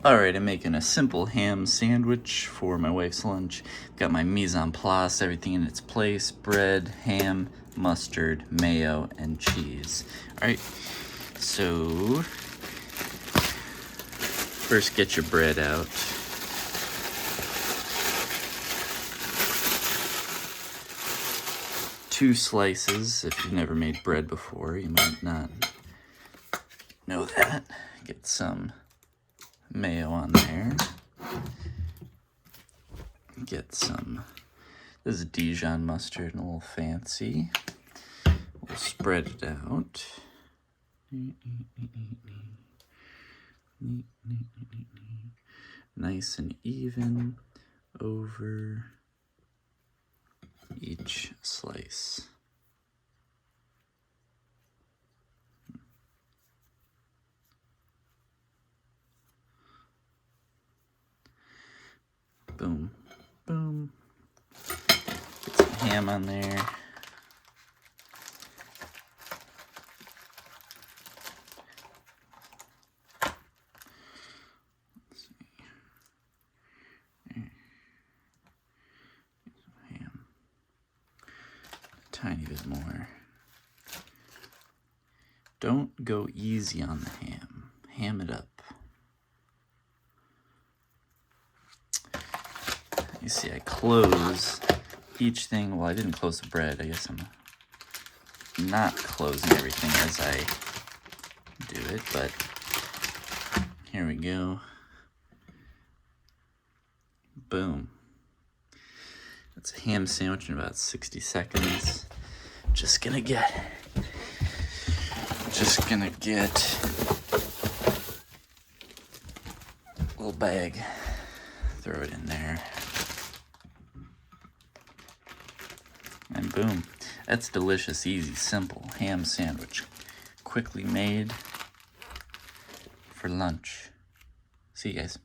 Alright, I'm making a simple ham sandwich for my wife's lunch. Got my mise en place, everything in its place, bread, ham, mustard, mayo, and cheese. Alright, so first get your bread out. Two slices. If you've never made bread before, you might not know that. Get some mayo on there. Get some, this is Dijon mustard, and a little fancy. We'll spread it out. Nice and even over each slice. Boom, boom. Get some ham on there. Let's see. Ham. A tiny bit more. Don't go easy on the ham. Ham it up. You see, I close each thing. Well, I didn't close the bread. I guess I'm not closing everything as I do it, but here we go. Boom. That's a ham sandwich in about 60 seconds. Just gonna get a little bag. Throw it in there. And boom. That's delicious, easy, simple ham sandwich. Quickly made for lunch. See you guys.